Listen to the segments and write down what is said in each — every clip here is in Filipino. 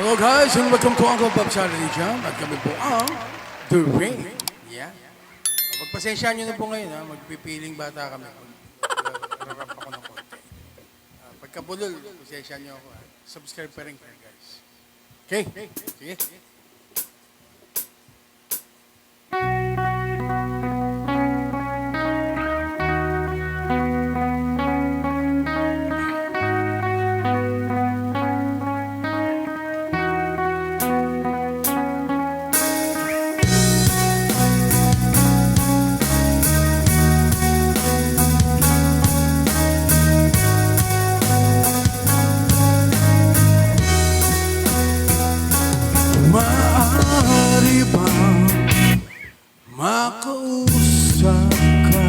Hello guys, and welcome to Uncle Bob Charlie Jam. At kami po ang The Rain. Yeah. Pagpasensya nyo na po ngayon, ha? Magpipiling bata kami. Rarap ako ng konti. Pagkabulol, pasensya nyo ako. Ha? Subscribe pa rin kayo guys. Okay? Sige. Maaari bang makausap ka?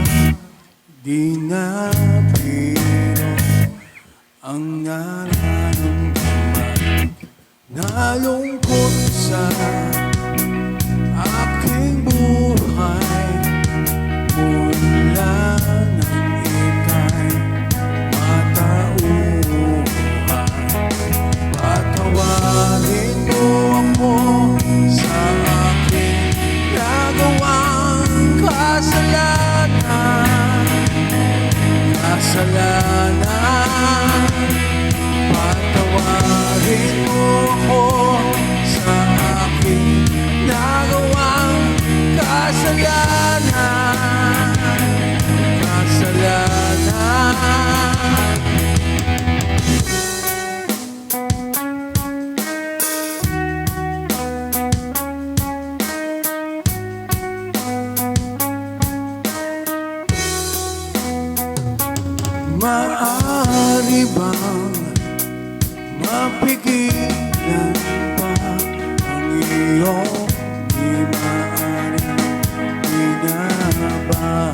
Di na biro ang nararamdaman. Nalungkot sa aking buhay mula nang ika'y matauhan. Patawarin mo ako sa aking nagawang kasalanan. Patawarin mo ako sa aking nagawang kasalanan. Maaari bang mapigilan pa ang iyong di maaaring binabahala?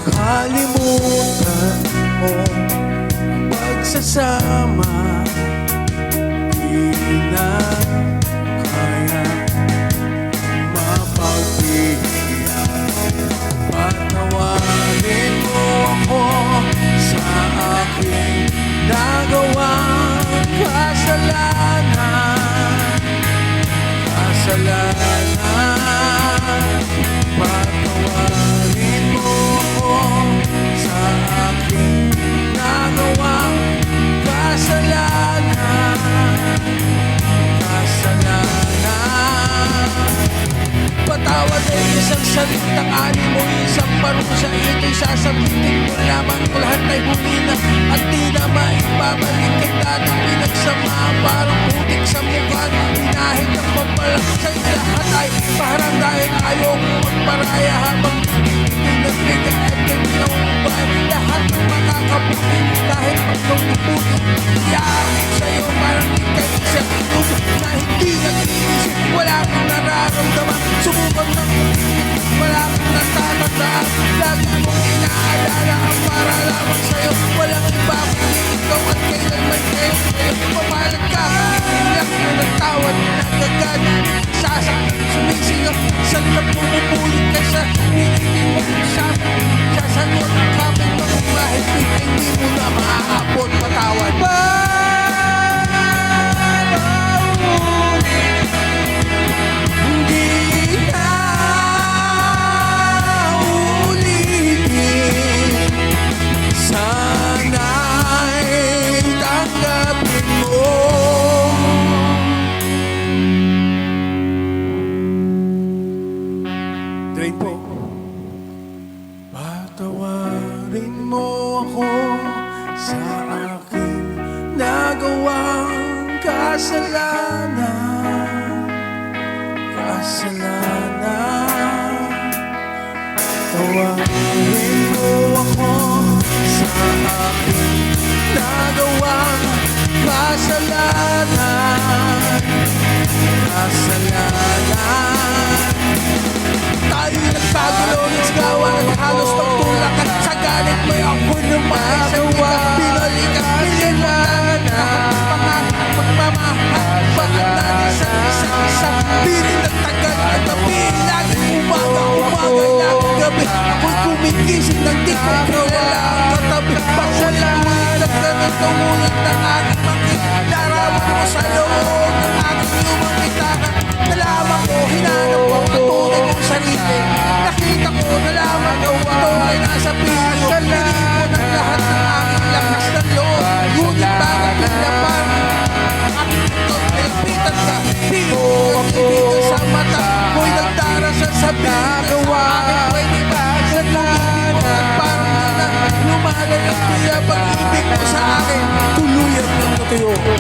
Nakalimutan mo ang pagsasama, di na kaya mapagbigyan. Patawarin mo ako sa aking nagawang kasalanan. Patawarin mo ako sa aking nagawang kasalanan. Patawad ay isang salitang ani mo, isang parusa, ito'y sasabitin mo lamang ko lahat ay humina at di na maibabalik kay dating pinagsamahan. Parang putik sa mukha, hinahit ang pampalang sa'yo. Lahat ay parang dahil ayaw mo magparaya habang nagbigay at nagpinaumbay. Lahat ng makakabuti kahit magpagpuputi iyakin sa'yo, parang ikay sa inuso na hindi nag-iisip. Wala kang nararamdaman, subukan ng wala kang natatandaan. Lagi mong inaalala ang para lamang sa'yo. Walang iba kundi ikaw at kailanman kayo. Pamalag ka, iyak na nagtawad, nagagana, sasakit, sumisigaw. Saan ka pumupulit ka sa hindi mo sabi? Sasanot ang kapit mo kahit hindi mo na maaabot. Patawad ba? Drain po. Patawarin mo ako sa aking nagawang kasalanan. Tawarin mo ako sa aking nagawang kasalanan. Tayo nagpagulo ng sigawan at halos nagtulak at sa galit mo'y ako naman magawa. Binalikan, pinilanan pagmamahal, pagkatali sa isa-isa. Piling nagtagal at gabi, laging umaga, laging gabi. Ako'y kumigising ng di ko kilala ang katabi. Pakulit-ulit na ganito, ngunit ng aking makikilarawan mo sa loob. tuyo.